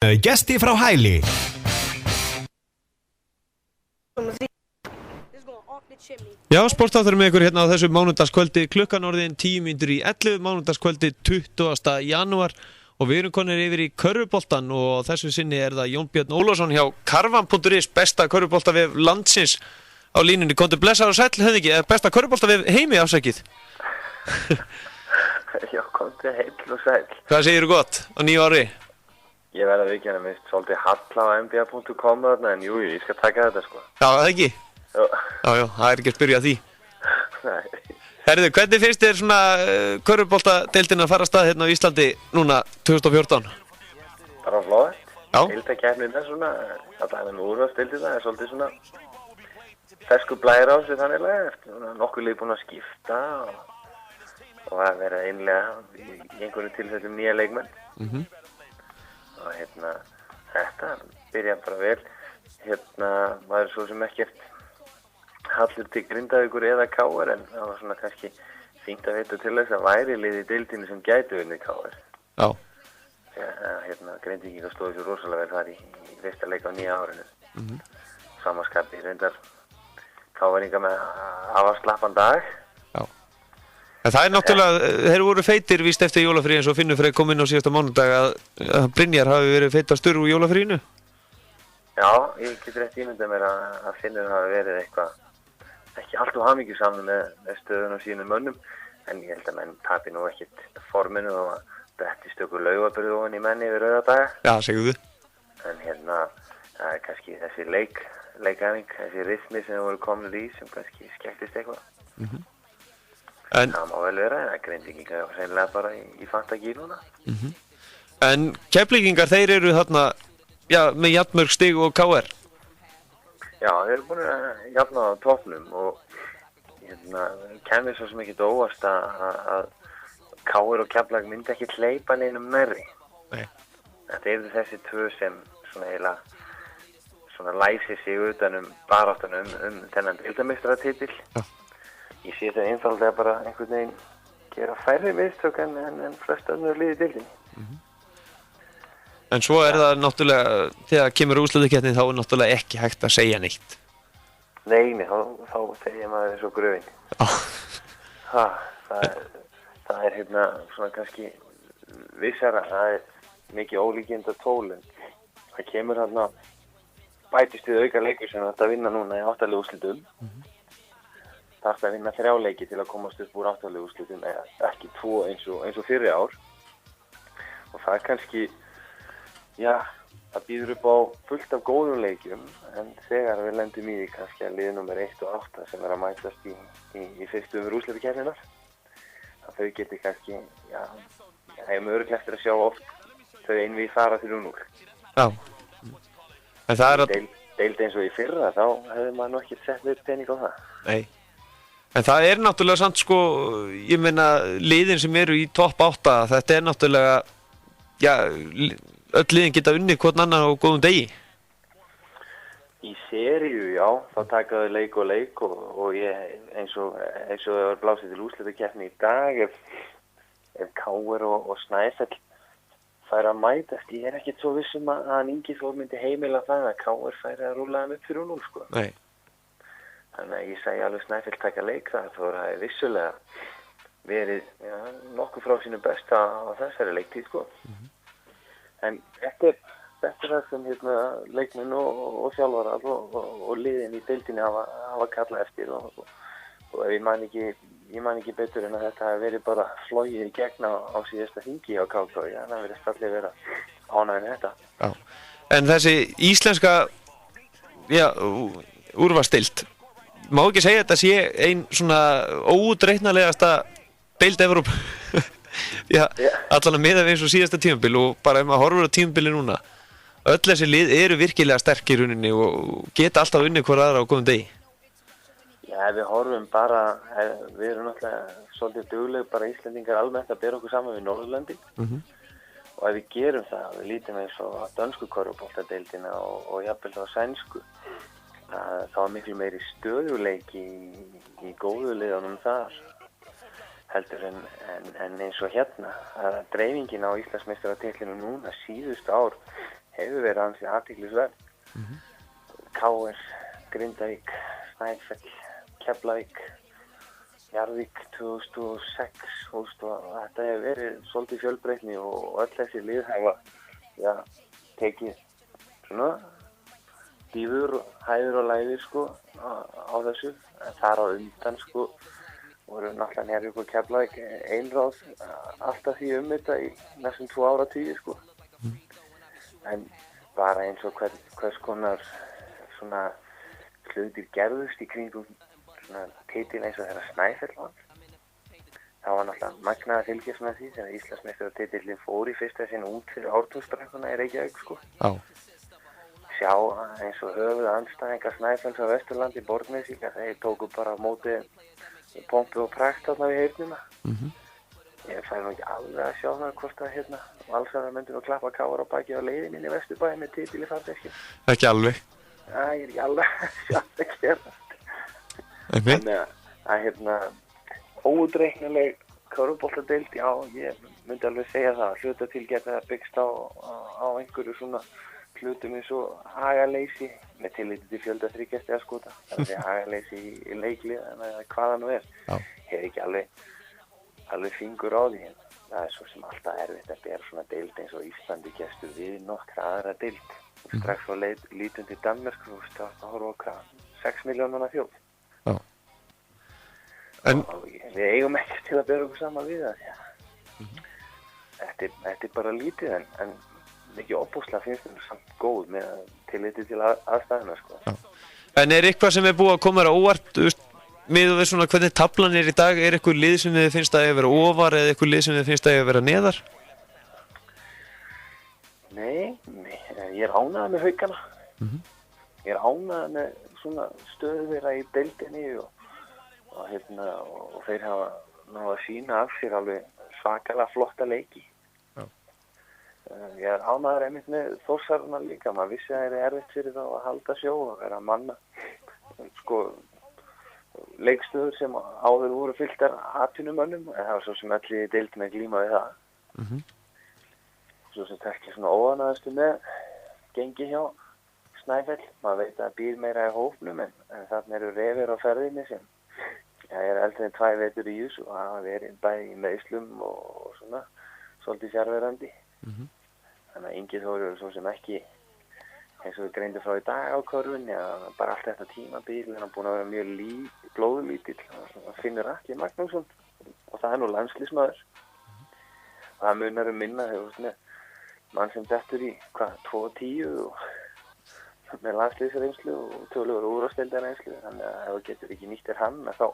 Gesti frá hæli. Já, sportáttur með ykkur hérna á þessu mánudagskvöldi, klukkan orðin 10:11, mánudagskvöldi 20. janúar og við erum konir yfir í körfuboltan og þessu sinni er það Jón Björn Ólafsson hjá Karvan.is, besta körfuboltavef landsins á línunni. Komdu blessaður og sæll, hefði ekki, besta körfuboltavef heimi afsakið. Já, komdu heill og sæll. Hvað segirðu gott á nýju ári? Ég verð að vikina mist svolítið halla á nba.com þarna, en jú, ég skal taka þetta sko. Já, það ekki? Já. Já, það er ekki að spyrja því. Nei. Herðu, hvernig finnst þér svona körfuboltadeildin að fara af stað hérna á Íslandi núna 2014? Bara flott. Já. Deildakeppnin er svona, að það er með úrvalsdeildina, er svolítið svona fersku blæðir á sig þannig eftir nokkuð lið búin að skipta og að vera einlega í einhverju tilfellum nýja leikmenn. Og þetta byrja bara vel. Maður er svo sem ekkert hallur til Grindavíkur eða KR, en það var svona kannski fínt að veita til þess að væri lið í deildinni sem gæti unnið KR. Já. Grindvíkingar stóðu svo rosalega vel þar í fyrsta leik á nýja árinu. Samaskapi reyndar KR-inga með afslappan dag. Já. En það er náttúrulega, þeir voru feitir víst eftir jólafrí eins og Finnur Freyr kom inn á síðasta mánudag að Brynjar hafi verið feitastur úr jólafrínu. Já, ég get rétt ímyndað mér að Finnur hafi verið eitthvað ekki allt og hamingjusamur með stöðun og sínum mönnum, en ég held að menn tapi nú ekkert forminu og detti stöku laugaburð ofan í menni yfir rauðadaga. Já, segðu þið. En það er kannski þessi leikæfing, þessi rytmi sem voru komin í sem kannski skekktist eitthvað. En það má vel vera, en Grindvíkingar var sennilega bara í fantagí núna. En Keflvíkingar, þeir eru þarna, já, með jafnmörg stig og KR. Já, þeir eru búin að jafna á toppnum og kemur svo sem ekki óvart að KR og Keflavík myndi ekki hleypa neinum nærri. Nei. Þetta eru þessi tvö sem svona eiginlega svona læsi sig utan baráttunum þennan deildarmeistaratitil. Já. Ég sé þetta einfaldlega bara einhvern veginn gera færri mistök en flest önnur lið í deildinni. En svo er það náttúrulega, þegar kemur úrslitakeppnin þá er náttúrulega ekki hægt að segja neitt. Nei, þá segir maður eins og gröfin. Já. Það er svona kannski vissara, það er mikið ólíkinda tól, en það kemur bætist við auka leikur sem þetta vinna núna í 8 liða úrslitum. Þarf að vinna 3 leiki til að komast upp úr 8 liða úrslitum, eða ekki 2 eins og fyrri ár. Og það er kannski, já, það býður upp á fullt af góðum leikjum, en þegar við lendum í því kannski að lið nummer 1 og 8 sem er að mætast í fyrstu úrslitakeppninnar, að þau geti kannski, já, hefum örugglega eftir að sjá oft þau einvíð fara 3-0. Já. En það er að Deild eins og í fyrra, þá hefði maður nú ekki sett við pening á það. Nei. En það er náttúrulega samt sko, ég meina liðin sem eru í topp 8, þetta er náttúrulega, já, öll liðin geta unnið hvort annan á góðum degi. Í seríu, já, þá taka þau leik og ég, eins og það var blásið til úrslitakeppni í dag, ef KR og Snæfell færi að mætast, ég er ekkert svo vissum að Ingi Þór myndi heimila það að KR færi að rúlla þeim upp 3-0, sko. Nei. Þannig að ég segi alveg Snæfell taka leik þar, þó það er vissulega verið nokkuð frá sínu besta á þessari leiktíð, sko. En þetta er það sem leikmenn og þjálfarar og liðin í deildinni hafa kallað eftir og ef ég man ekki betur en að þetta hafi verið bara flogið í gegn á síðasta þingi á KK, já, það verið allir vera ánægð með þetta. Já. En þessi íslenska, já, úrvalsdeild, má ekki segja að þetta sé ein svona óútreiknanlegasta deild Evrópu. Já, allan að miða við eins og síðasta tímabil og bara ef maður horfur á tímabili núna, öll þessi lið eru virkilega sterk í rauninni og geta alltaf unnið hver aðra á góðum degi. Já, við horfum bara, við erum náttúrulega svolítið dugleg, bara Íslendingar almennt að bera okkur saman við Norðurlöndin. Og ef við gerum það, við lítum eins og dönsku körfuboltadeildina og jafnvel þá sænsku, þá er miklu meiri stöðuleiki í góðu liðunum þar heldur en eins og hérna að dreifingin á Íslandsmeistaratitlinum núna síðustu ár hefur verið ansið athyglisverð. KR, Grindavík, Snæfell, Keflavík, Njarðvík 2006, og þetta hefur verið svolítið fjölbreytni og öll þessi lið hafa tekið svona dýfur, hæður og lægðir sko á þessu. En þar á undan sko voru náttúrulega Njarðvík og Keflavík einráð alltaf því þetta í næstum 2 áratugi sko. En bara eins og hvers konar svona hlutir gerðust í kringum svona titil eins og þeirra Snæfell vann. Það var náttúrulega magnað að fylgjast með því þegar Íslandsmeistaratitilinn fór í fyrsta sinn út fyrir Ártúnsbrekkuna í Reykjavík sko. Já. Sjá eins og höfuð andstæðingar Snæfells á Vesturlandi, Borgnesvík, þeir tóku bara á móti pompu og prakt þarna við heyrnina. Ég fæði nú ekki alveg að sjá það hvort að Valsarar myndu nú klappa KR á baki á leiðinni inn í Vesturbæ með titil í farteskinu. Ekki alveg. Ég er ekki alveg að sjá það gerast. Okay. Þannig að óútreiknileg körfuboltadeild, já, ég myndi alveg segja það. Hluta til geta byggst á einhverju svona hlutum eins og hagaleysi með tilliti til fjölda 3 stigaskota. Það er hagaleysi í leiklið en hvaða nú er. Já. Hef ekki alveg fingur á því. Það er svo sem alltaf erfitt að bera svona deild eins og Íslandi gestur við nokkra aðra deild. Strax svo lítum til Danmörk, það horfa á 6 milljónanna þjóð. Já. En og við eigum ekki til að bera okkur saman við það. Þetta er bara lítið en ekki opbúslega finnst þetta samt góð með tilliti til aðstæðuna sko. Já. En er eitthvað sem búið að koma þér á óvart, miðað við svona hvernig taflan í dag, er eitthvað lið sem þið finnst að vera ofar eða eitthvað lið sem þið finnst að vera neðar? Nei, ég er ánægður með Haukana. Ég er ánægður með svona stöðu þeirra í deildinni og þeir hafa náðu að sýna af sér alveg svakalega flotta leiki. Ég er ánægður einmitt með Þórsarana líka. Maður vissi að það er erfitt fyrir þá að halda sjó og vera að manna sko leikstöður sem áður voru fylltar atvinnumönnum, en það var svo sem allir í deildinni að glíma við það. Svo sem það ekki svona óánægðastu með gengi hjá Snæfell. Maður veit að það býr meira í hópnum en þarna eru refir á ferðinni sem er eldri en 2 vetur í jús og hafa verið bæði í meiðslum og svona svolítið fjarverandi. Þannig að Ingi Þór eru svo sem ekki eins og við greindum frá í dag á körfunni að bara allt þetta tímabil er hann búin að vera mjög blóðlítill. Það finnur Atli Magnússon og það er nú landsliðsmaður. Það munar minna þegar mann sem dettur í 2-10 og með landsliðsreynslu og tölugur úrvarsdeildarreynslu, þannig að ef þú getur ekki nýttir hann þá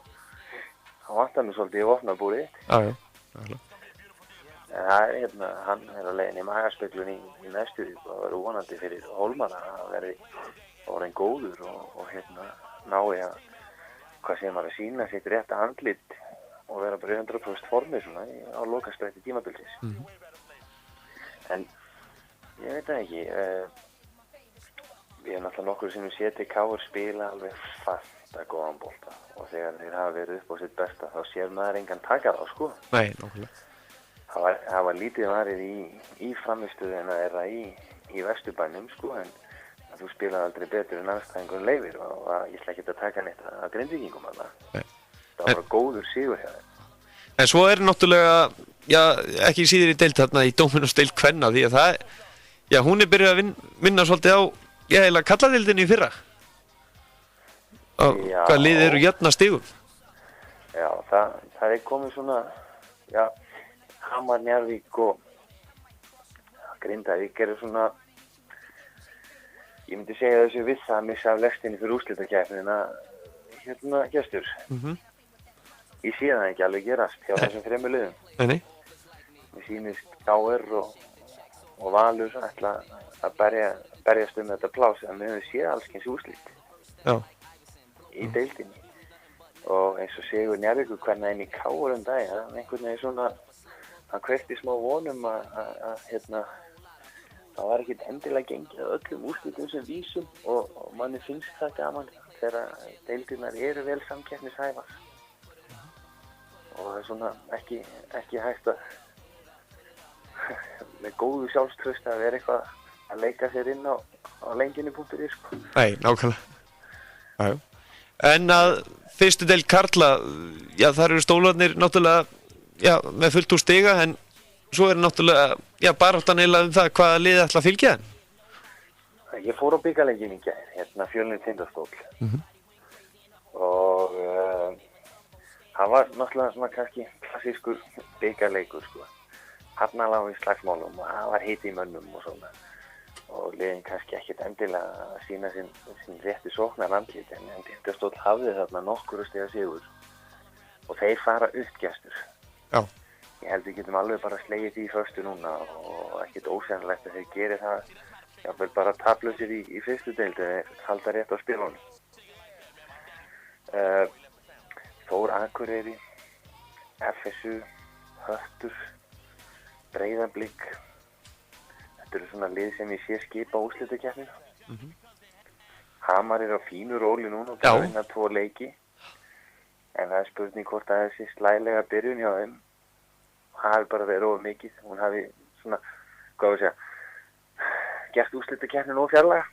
vantar nú svolítið í vopnabúrið. Já. Það er hann er á leiðinni í magaspeglun í næstu viku og verður vonandi fyrir Hólmara að verði orðinn góður og nái að hvað sem var að sýna sitt rétta andlit og vera bara 100% formið svona á lokastrætti tímabilsins. En ég veit það ekki. Ég hef náttúrulega nokkur sem séð til KR spila alveg fasta góðan bolta og þegar þeir hafa verið upp á sitt besta þá sér maður engan taka þá sko. Nei, nokkulega. Það var lítið varið í framistuðina þeirra í Vesturbænum sko, en þú spilaði aldrei betur en andstæðingur Leifir og ég ætla ekki að taka neitt að Grindvíkingum þarna. Það var góður sigur hjá þeim. En svo er náttúrulega, ekki síður í deild þarna í Dominos deild kvenna því að hún er byrjuð að vinna svolítið á eiginlega kalladeildinni í fyrra. Hvað lið eru jöfn að stigum? Já, það er komið svona, Hamar, Njarðvík og Grindavík eru svona, ég myndi segja þessu við það að missa af lestinni fyrir úrslitakeppnina gestur. Ég sé það ekki alveg gerast hjá þessum 3 liðum. Nei. Mér sýnist KR og Valur ætla að berjast þetta pláss en við höfum séð allskyns úrslit í deildinni og eins og Sigur Njarðvíkur hvernig inn í KR dag, einhvern veginn svona hann kveikti smá vonum að það var ekkert endilega gengið að öllum úrslitum sem vísum og manni finnst það gaman þegar deildirnar eru vel samkeppnishæfar og það er svona ekki hægt að með góðu sjálfstrausti að vera eitthvað að leika sér inn á lengjunni.is sko. Nei, nákvæmlega. Já, já. En að fyrstu deild karla, já, þar eru stólarnir náttúrulega, já, með fullt úr stiga, en svo er náttúrulega, já, baráttan eiginlega það hvaða liðið ætla að fylgja þeim. Ég fór á bikarleikin í gær, Fjölnir Tindastól. Og það var náttúrulega svona kannski klassískur bikarleikur sko. Þarna lá í slagsmálum og það var hiti í mönnum og svona. Og liðin kannski ekkert endilega að sína sinn rétti sóknar andlit en Tindastóll hafði þarna nokkru stiga sigur og þeir fara uppgestur. Já. Ég held við getum alveg bara slegið því í föstu núna og ekkert ósennilegt að þeir geri það jafnvel bara taplausir í fyrstu deild eða halda rétt á spilunum. Þór Akureyri, FSU, Höttur, Breiðablik. Þetta eru svona lið sem ég sé skipa úrslitakeppnina. Hamar er á fínu róli núna og bara vinna 2 leiki. En það er spurning hvort að þessi slælega byrjun hjá þeim hafi bara verið of mikið. Hún hafi svona, hvað við segja, gert úrslitakeppnina of fjarlæga.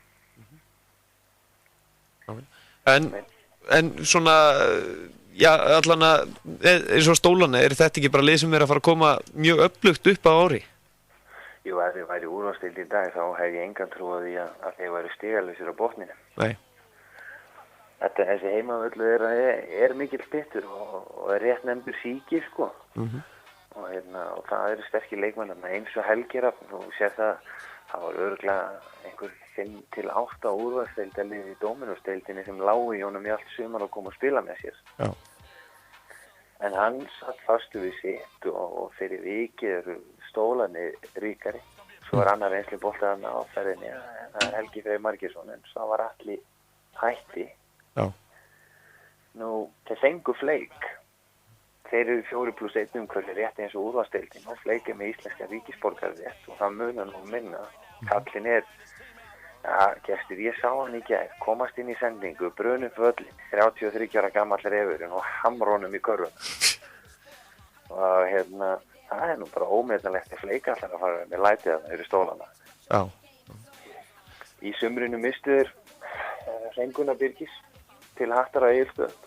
En svona, já, allan að, eins og stólana, er þetta ekki bara lið sem er að fara að koma mjög öflugt upp á ári? Jú, ef þið væri úrvalsdeild í dag þá hef ég engan trú á því að þeir væri stigalausir á botninu. Nei. Þessi heimavöldu er mikill spittur og er rétt nefndur Síkir, sko. Og það eru sterkir leikmenn eins og Helgir, þú sér það var örugglega einhver 5 til 8 úrvalsdeildarlið í Dóminósdeildinni sem lágu í honum í allt sumar og kom að spila með sér. Já. En hann satt fastu við sitt og fyrir vikið eru stólarnir ríkari. Svo er annar reynslu boltaðan á ferðinni, það er Helgi Freyr Margeirsson, en svo var allir hætti. Já. Nú, þeir fengu Fleik. Þeir eru 4+1 umhverfi rétt eins og úrvalsdeildin og Fleik er með íslenska ríkisborgararétt og það munar nú minna. Kallinn er, gestur, ég sá hann í gær, komast inn í sendingu, brunum völlin, 33 ára gamall refurinn og hamrónum í körfuna. Og það er nú bara ómetanlegt að Fleik allar að fara með lætið að það eru stólana. Já. Í sumrinu mistu þeir Hrenguna Birgis til Hattar á Egilsstöðum.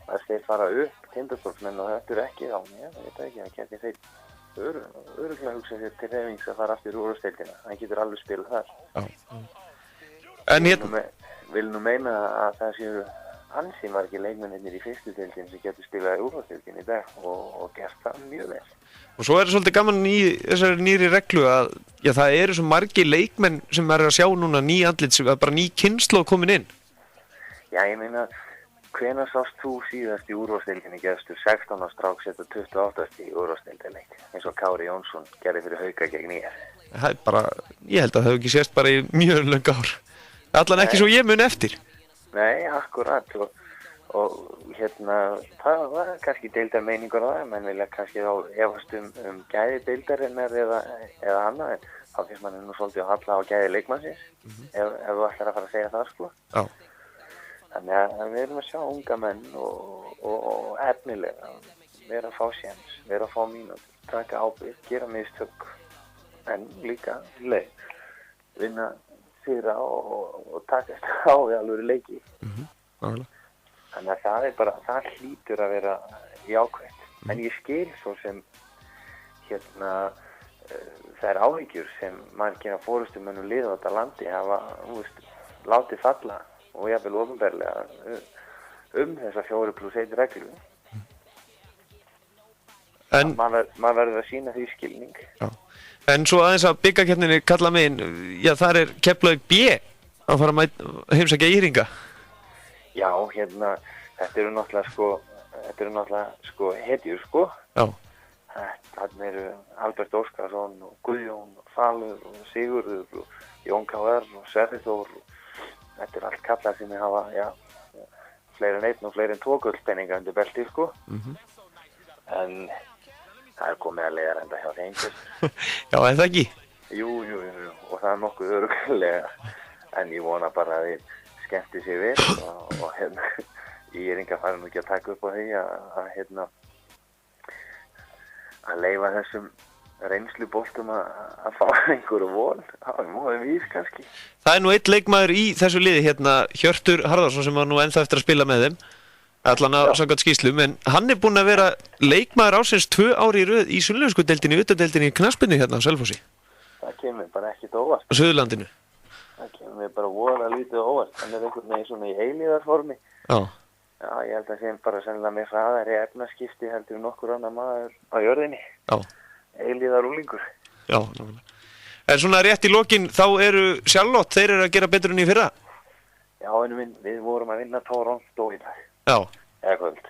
Þess þeir fara upp, Tindastólsmenn og þetta ekki þá, ég veit ekki, það geti þeir örugglega hugsa sér til hreyfings að fara aftur úr úrvalsdeildina. Hann getur alveg spilað þar. Já. En Vil nú meina að það séu ansi margir leikmennir í fyrstu deildin sem getur spilað í úrvalsdeildin í dag og gert það mjög vel. Og svo er það svolítið gaman í þessari nýri reglu að það eru svo margir leikmenn sem er að sjá núna ný andlit sem er bara ný kynslóð komin inn. Já, ég meina, hvenær sást þú síðast í úrvalsdeildinni gestur 16 á strák setja 28 í úrvalsdeildarleik eins og Kári Jónsson gerði fyrir Hauka gegn ÍR? Það er bara, ég held að það hefur ekki sést bara í mjög löng ár. Allan ekki svo ég mun eftir. Nei, akkurat og það var kannski deildarmeiningur á það, menn vilja kannski þá efast gæði deildarinnar eða annað, en þá finnst manni nú svolítið að halla á gæði leikmannsins ef þú ætlar að fara að segja það, sko. Já. Þannig að við erum að sjá unga menn og efnilega vera að fá séns, vera að fá mínútur, taka ábyrgð, gera mistök, en líka vinna sigra og takast á við alveg leiki. Þannig að það er bara, það hlýtur að vera jákvætt. En ég skil svo sem það er áhyggjur sem margir af forystumönnum liða á þetta landi hafa látið falla og jafnvel opinberlega þessa 4+1 reglu. En maður verður að sýna því skilning. Já. En svo aðeins að bikarkeppninni kalla megin, já, þar er Keflavík B að fara að heimsækja Írringa. Já, þetta eru náttúrulega hetjur, sko. Já. Þarna eru Albert Óskarsson og Guðjón og Falur og Sigurður og Jón K.R. og Sverrir Þór. Þetta er allt kallar sem hafa, já, fleiri en 1 og fleiri en 2 gullpenninga undir belti, sko. En það er komið að leiða enda hjá þeim. Já, er það ekki? Jú, og það er nokkuð örugglega. En ég vona bara að þið skemmti sér vel og ég er enga farin ekki að taka upp á því að leyfa þessum reynslu boltum að fá einhverju von á móðum vís kannski. Það nú einn leikmaður í þessu liði hérna, Hjörtur Harðarsson, sem var nú ennþá eftir að spila með þeim, allan að samkvæmt skýrslum, en hann búinn að vera leikmaður ársins 2 ári í röð í Sunnlenskudeildinni, utandeildinni í knattspyrnu hérna á Selfossi. Það kemur bara ekkert óvart. Á Suðurlandinu. Það kemur bara voðalega lítið óvart. Hann einhvern veginn svona í eilíðarformi. Já. Já, ég held að það sé bara sennilega með hraðari efnaskipti heldur nokkur annar maður á jörðinni. Já. Eilíðar úlingur. Já, nákvæmlega. En svona rétt í lokin, þá eru Charlotte, þeir eru að gera betur enn í fyrra. Já, en við vorum að vinna Toronto í dag. Já. Eða kvöld.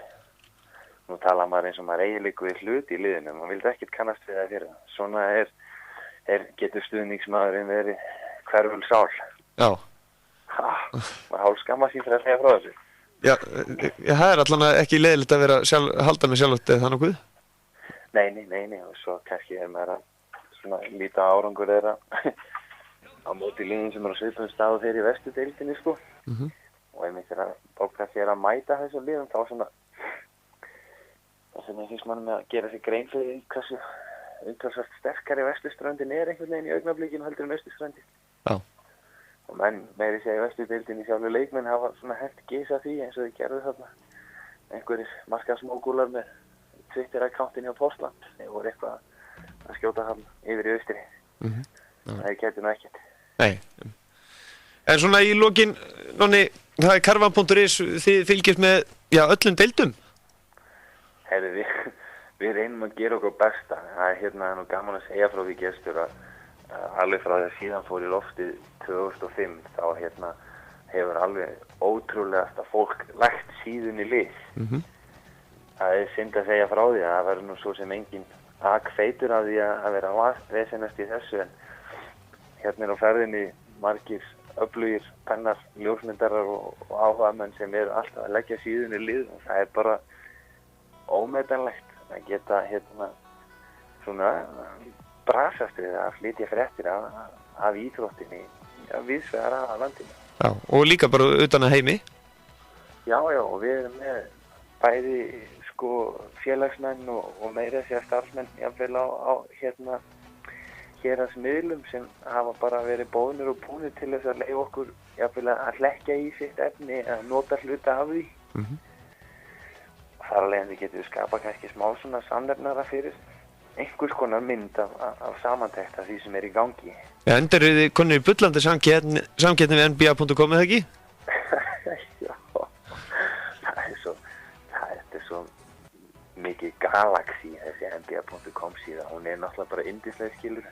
Nú tala maður eins og maður eiginleiku við hlut í liðinu. Man vildi ekkert kannast við það fyrir það. Svona getur stuðningsmaðurinn verið hverful sál. Já. Maður hálf skamma sín fyrir að segja frá þessu. Já, það er allan ekki leiðilegt að vera halda með Charlotte eða það nokkuð? Nei, og svo kannski maður að svona líta árangur þeirra á móti liðin sem eru á svipum stað þeir í vestudeildinni, sko. Og einmitt þegar fólk kannski að mæta þessum liðum, þá svona þess vegna finnst mann með að gera sig grein fyrir hversu umtalsvægt sterkari vesturströndin einhvern veginn í augnablikinu heldur en austurströndin. Já. Og menn meiri segja í vestudeildinni sjálfur leikmenn hafa svona hent gísa því eins og þið gerðu þarna einhverjir markasmógúlar með Twitter-akkántin hjá Portland. Þeir voru eitthvað að skjóta hann yfir í austri. Það getur nú ekkert. Nei. En svona í lokin, Nonni, það er Karvan.is, þið fylgjast með öllum deildum? Heyrðu, við reynum að gera okkur besta. Það er nú gaman að segja frá því gestur að alveg frá því að síðan fór í loftið 2005 þá hefur alveg ótrúlegast að fólk lagt síðunni lið. Það er synd að segja frá því að það verður nú svo sem engin feitur af því að vera vesenast í þessu, en hérna á ferðinni margir öflugir pennar, ljósmyndarar og áhugamenn sem eru alltaf að leggja síðunni lið, og það er bara ómetanlegt að geta svona brasast við að flytja fréttir af íþróttinni víðsvegar af landinu. Já, og líka bara utan að heimi? Já, og við erum með bæði félagsmenn og meira að segja starfsmenn jafnvel á héraðsmiðlum sem hafa bara verið bóðnir og búnir til þess að leyfa okkur jafnvel að hlekkja í sitt efni, að nota hluta af því. Þar alveg en við getum skapa kannski smá svona samnefnara fyrir einhvers konar mynd af samantekt af því sem er í gangi. Já, endur þið konur í bullandi samkeppni við NBA.com eða ekki? Já, það er svo mikið galaxí þessi NBA.com síða. Hún er náttúrulega bara yndislega skilur.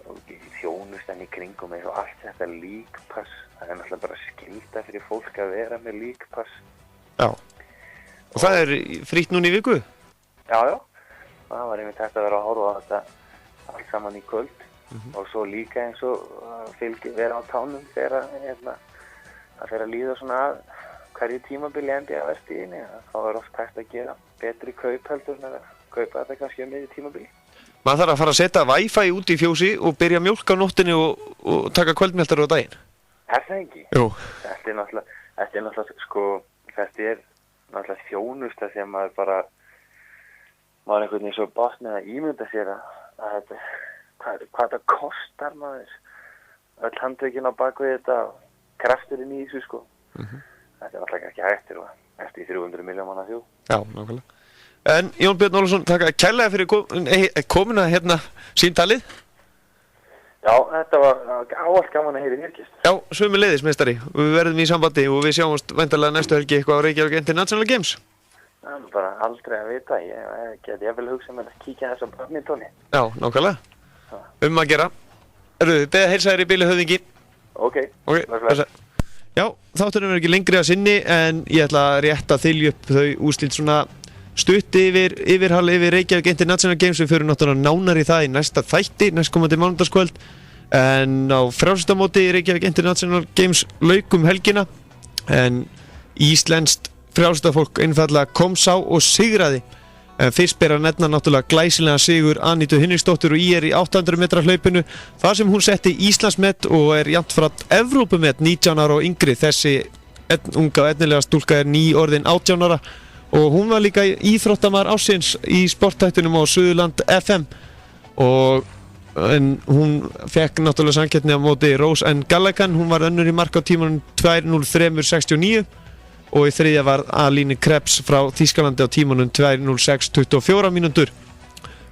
Og þjónustan í kringum eins og allt þetta líkpass. Það er náttúrulega bara skylda fyrir fólk að vera með líkpass. Já. Og það er frítt núna í viku? Já. Það var einmitt hægt að vera að horfa á þetta allt saman í kvöld. Og svo líka eins og vera á tánum þegar það fer að líða svona að hverju tímabili NBA-vertíðinni. Þá er oft hægt að gera betri kaup heldur en að kaupa þetta kannski miðju tímabili. Maður þarf að fara að setja Wi-Fi út í fjósi og byrja að mjólka á nóttinni og taka kvöldmjöltar á daginn. Er það ekki? Jú. Þetta er náttúrulega þjónusta sem maður einhvern veginn svo botnið að ímynda sér að hvað þetta kostar maður. Öll handtökin á bakvið þetta, krafturinn í þessu Þetta er náttúrulega ekki hægt eftir 300 miljóna þjóð. Já, nákvæmlega. En Jón Björn Ólafsson, takk kærlega fyrir komuna símtalið. Já, þetta var áallt gaman að heyra þér, Gist. Já, sömuleiðis, meistari. Við verðum í sambandi og við sjáumst væntanlega næstu helgi eitthvað á Reykjavík International Games. Það er bara aldrei að vita. Ég geti jafnvel hugsað mér að kíkja þess á badmintóni. Já, nákvæmlega. Að gera. Beða heilsa þér í bili höfðingi. Ok. Já, þátturinn verður ekki lengri að sinni, en ég ætla rétt að þylja upp þau úrslit svona stutt yfirhal yfir Reykjavík International Games. Við förum náttúrulega nánar í það í næsta þætti, næstkomandi mánudagskvöld. En á frjálsíþróttamóti Reykjavík International Games lauk helgina, en íslenskt frjálsíþróttafólk einfaldlega kom sá og sigraði. En fyrst ber að nefna náttúrulega glæsilega sigur Anítu Hinriksdóttur og í 800 metra hlaupinu, þar sem hún setti Íslandsmet og er jafnt frá Evrópumet 19 ára og yngri. Þessi unga og efnilega stúlka er nýorðin 18 ára og hún var líka íþróttamaður ársins í sporttættunum á Suðurland FM en hún fekk náttúrulega samkeppni á móti Rose N. Gallagher, hún var önnur í mark á tímanum 2:03:69 og í þriðja var Aline Krebs frá Þýskalandi á tímanum 2:06:24 mínútur.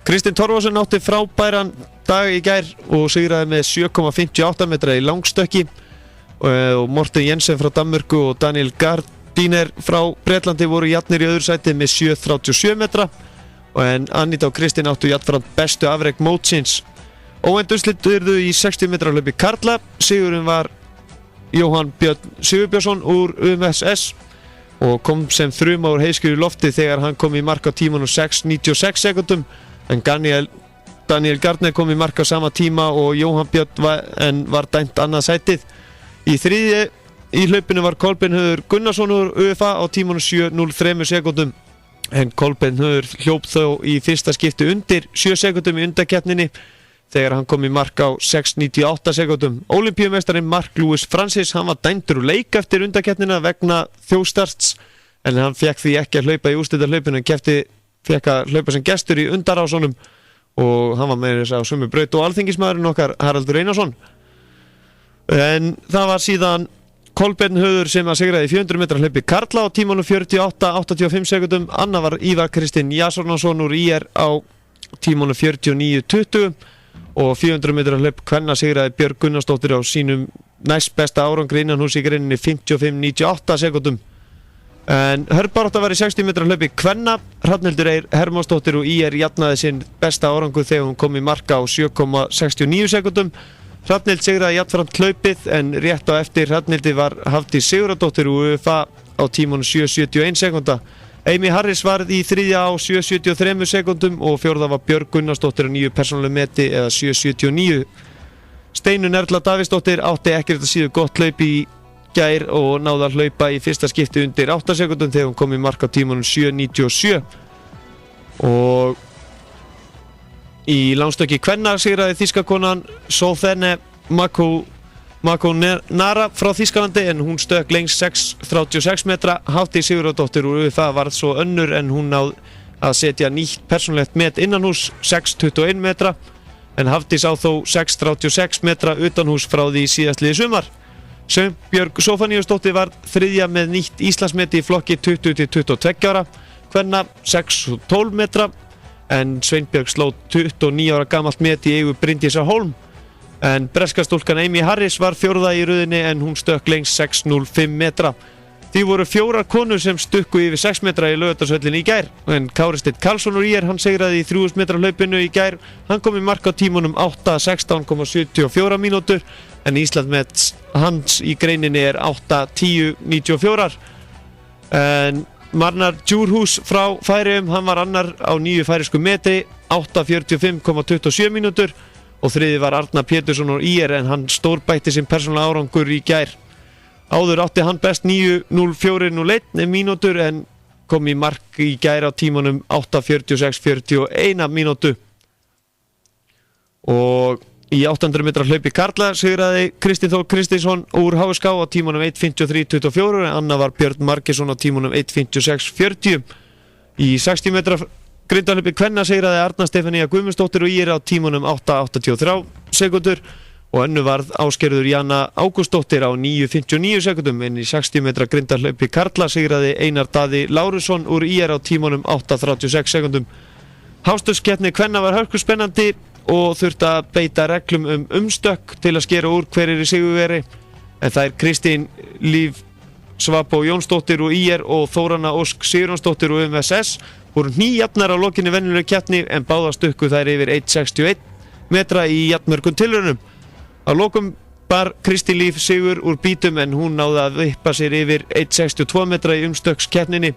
Kristinn Torfason átti frábæran dag í gær og sigraði með 7,58 metra í langstökki og Morten Jensen frá Danmörku og Daniel Gardiner frá Bretlandi voru jafnir í öðru sæti með 7,37 metra en Anita og Kristinn áttu jafnframt bestu afrek mótsins. Óvænt úrslit urðu í 60 metra hlaupi karla. Sigurinn var Jóhann Björn Sigurbjörnsson úr UMSS og kom sem þruma úr heiðskíru lofti þegar hann kom í mark á tímanum 6:96 sekúndum en Daniel Gardner kom í mark á sama tíma og Jóhann Björn var dæmt annað sætið. Í þriðju í hlaupinu var Kolbeinn Höður Gunnarsson úr UFA á tímanum 7:03 sekúndum en Kolbeinn Höður hljóp þó í fyrsta skipti undir 7 sekúndum í undankeppninni þegar hann kom í mark á 6:98 sekúndum. Ólympíumeistarinn Mark Lewis Francis, hann var dæmdur úr leik eftir undankeppnina vegna þjóðstarts en hann fekk því ekki að hlaupa í úrslitahlaupinu en fekk að hlaupa sem gestur í undarásunum og hann var með þess að sömu braut og alþingismaðurinn okkar Haraldur Einarsson. En það var síðan Kolbeinn Höður sem að sigraði í 400 metra hlaupi karla á tímanum 48:85 sekúndum. Anna var Ívar Kristinn Jasonarson úr IR á tímanum 49:20 og 400 metra hlaup kvenna sigraði Björg Gunnarsdóttir á sínum næst besta árangri innan hús í greininni 55:98 sekúndum. En hörbarátta var í 60 metra hlaupi kvenna. Hrafnhildur Eir Hermannsdóttir og IR jafnaði sinn besta árangur þegar hún kom í marka á 7,69 sekúndum. Hrafnhild sigraði jafnframt hlaupið en rétt á eftir Hrafnhildi var Hafdís Sigurðardóttir úr UFA á tímanum 7:71 sekúnda. Amy Harris var í þriðja á 7:73 sekúndum og fjórða var Björg Gunnarsdóttir á nýju persónulegu meti eða 7:79. Steinunn Erla Davíðsdóttir átti ekkert að síður gott hlaup í gær og náði að hlaupa í fyrsta skipti undir 8 sekúndum þegar hún kom í mark á tímanum 7:97 og í langstökki kvenna sigraði þýskakonan Solveig Makonara frá Þýskalandi en hún stökk lengst 6:36 metra. Hafdís Sigurðardóttir úr UFA varð svo önnur en hún náði að setja nýtt persónulegt met innanhús 6:21 metra en Hafdís á þó 6:36 metra utanhús frá því síðastliðið sumar. Sveinbjörg Sófaníusdóttir var þriðja með nýtt Íslandsmeti í flokki 20-22 ára kvenna 6:12 metra en Sveinbjörg sló 29 ára gamalt met í eigu Bryndísar Hólm en breska stúlkan Amy Harris var fjórða í röðinni en hún stökk lengst 6:05 metra. Því voru 4 konur sem stukku yfir 6 metra í Laugardalshöllinni í gær en Kári Steinn Karlsson úr IR hann sigraði í 3000 metra hlaupinu í gær. Hann kom í mark á tímunum 8:16,74 mínútur en Íslandsmet hans í greininni er 8:10,94 en Marnar Djurhús frá Færeyjum, hann var annar á nýju færeysku metri 8:45,27 mínútur og þriði var Arnar Pétursson úr IR en hann stórbætti sinn persónulega árangur í gær. Áður átti hann best 9:04,01 mínútur en kom í mark í gær á tímanum 8:46,41 mínútu. Og í 800 metra hlaupi karla sigraði Kristinn Þór Kristinsson úr HSK á tímanum 1:53,24 en Anna var Björn Margeirsson á tímanum 1:56,40. Í 60 metra grindahlaupi kvenna sigraði Arna Stefanía Guðmundsdóttir og IR á tímanum 8:83 sekundur og önnu varð Ásgerður Jana Ágústsdóttir á 9:59 sekundum en í 60 metra grindahlaupi karla sigraði Einar Daði Lárusson úr IR á tímanum 8:36 sekundum. Hástugskeppni kvenna var hörkuspennandi og þurfti að beita reglum umstökk til að skera úr hverjir í sigurveri en það Kristín Líf Svabó Jónsdóttir úr IR og Þórana Ósk Sigurjónsdóttir úr UMSS voru hníjafnar á lokinni venjulegri keppni en báðar stukku þær yfir 1:61 metra í jafnmörgum tilraunum. Á lokum bar Kristín Líf sigur úr bítum en hún náði að vippa sér yfir 1:62 metra í umstökskeppninni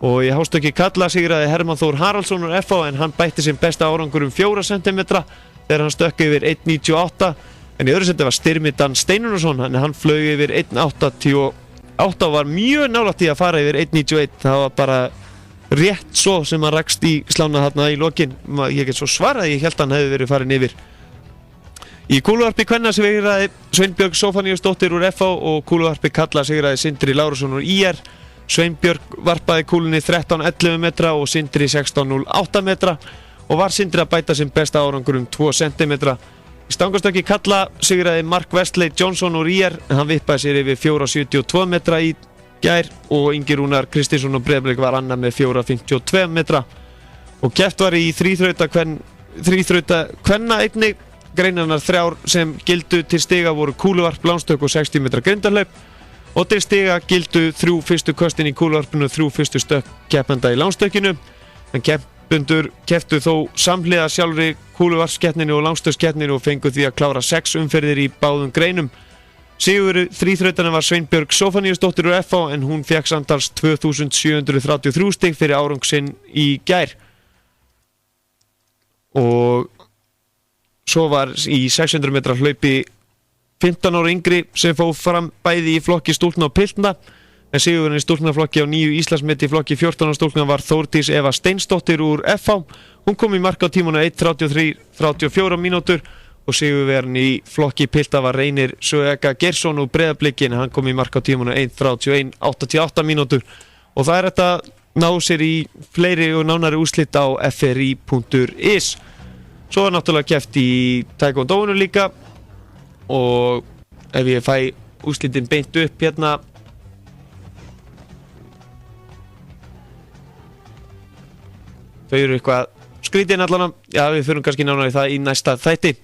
og í hástökki kalla sigraði Hermann Þór Haraldsson úr FH en hann bætti sinn besta árangur 4 cm þegar hann stökk yfir 1:98 en í öðru seti var Styrmi Dan Steinunarsson en hann flaug yfir 1:88 og var mjög nálægt í að fara yfir 1:91. Það var bara rétt svo sem hann rakst í slána þarna í lokin. Ég get svo svarað ég held hann hefði verið farin yfir. Í kúluvarpi kvenna sigraði Sveinbjörg Sófaníusdóttir úr FH og kúluvarpi kalla sigraði Sindri Lárusson úr IR. Sveinbjörg varpaði kúlunni 13:11 metra og Sindri 16:08 metra og var Sindri að bæta sinn besta árangur 2 cm. Í stangarstökki kalla sigraði Mark Westley Johnson úr IR en hann vippaði sér yfir 4,72 metra í gær og Ingi Rúnar Kristinsson og Breiðablik var annað með 4,52 metra og keppt var í þríþrauta kvenna einnig. Greinarnar 3 sem gildu til stiga voru kúluvarp, lánstökk og 60 metra grindarhlaup og til stiga gildu 3 fyrstu köstin í kúluvarpinu og 3 fyrstu stökk keppenda í lánstökkinu en keppendur kepptu þó samhliða sjálfri kúluvarpskeppninu og lánstökkskeppninu og fengu því að klára 6 umferðir í báðum greinum. Sigur þríþrautana var Sveinbjörg Sófaníusdóttir úr FH en hún fékk samtals 2733 stig fyrir árangur sinn í gær. Og svo var í 600 metra hlaupi 15 ára yngri sem fór fram bæði í flokki stúlkna og piltna en sigurinn í stúlknaflokki á 9 Íslandsmeti í flokki 14 ára stúlkna var Þórdís Eva Steinsdóttir úr FH. Hún kom í mark á tímanu 1:33:34 mínútur og sigurvegarinn í flokki pilta var Reynir Söega Geirsson úr Breiðablikin. Hann kom í mark á tímanu 1:31:88 mínútur og það er þetta ná sér í fleiri og nánari úrslit á fri.is. Svo var náttúrulega keppt í taekwondo líka og ef ég fæ úrslitin beint upp hérna þau eru eitthvað skrítin allan já við förum kannski nánari það í næsta þætti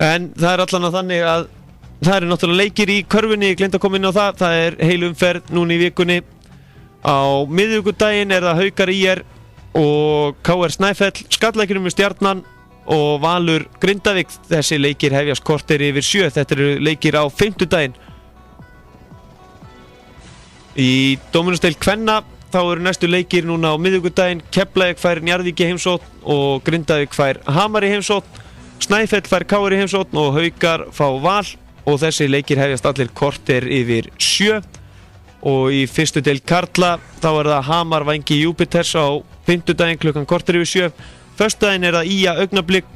en það er allan að þannig að það eru náttúrulega leikir í körfunni, ég gleymdi að koma inn á það er heil umferð núna í vikunni á miðvikudaginn er það Haukar IR og KR Snæfell skallleikinum með Stjarnan og Valur Grindavík. Þessi leikir hefjast korter yfir 7. Þetta eru leikir á fimmtudaginn. Í Dóminusdeild kvenna þá eru næstu leikir núna á miðvikudaginn. Keflavík fær Njarðvík í heimsókn og Grindavík fær Hamar í heimsókn. Snæfell fær KR í heimsókn og Haukar fá Val og þessi leikir hefjast allir korter yfir 7. Og í fyrstu deild karla þá er það Hamar Vængi Júpiters á fimmtudaginn klukkan korter yfir 7. Föstudaginn er það IA Augnablik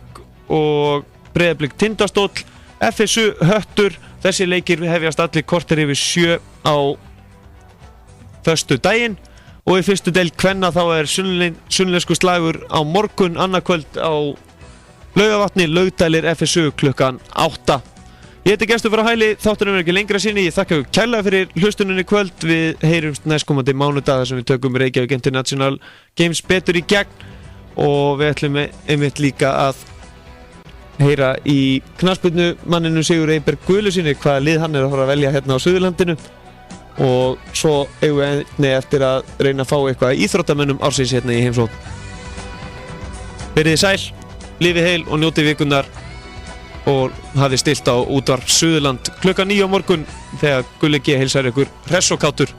og Breiðablik Tindastóll, FSU Höttur. Þessi leikir hefjast allir korter yfir 7 á föstudaginn og í fyrstu deild kvenna þá er sunnlensku slagur á morgun annarkvöld á Laugavatni, Laugdælir FSU klukkan 8. Ég heiti Gestur frá Hæli, þáttunum er ekki lengra sinni. Ég þakka ykkur kærlega fyrir hlustuninni í kvöld. Við heyrumst næstkomandi mánudag þar sem við tökum Reykjavík International Games betur í gegn og við ætlum einmitt líka að heyra í knattspyrnu manninu Sigur Eyberg Guðlusyni hvaða lið hann er að fara að velja hérna á Suðurlandinu og svo eigum við einnig eftir að reyna að fá eitthvað íþróttamönnum ársins hérna í heimsókn. Verið sæl, lifið heil og njótið vikunar og hafið stilt á útvarp Suðurland klukkan 9 á morgun þegar Gulli G heilsar ykkur hress og kátur.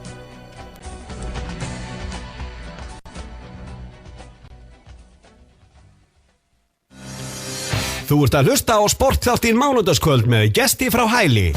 Þú ert að hlusta á Sportþáttinn mánudagskvöld með Gesti frá Hæli.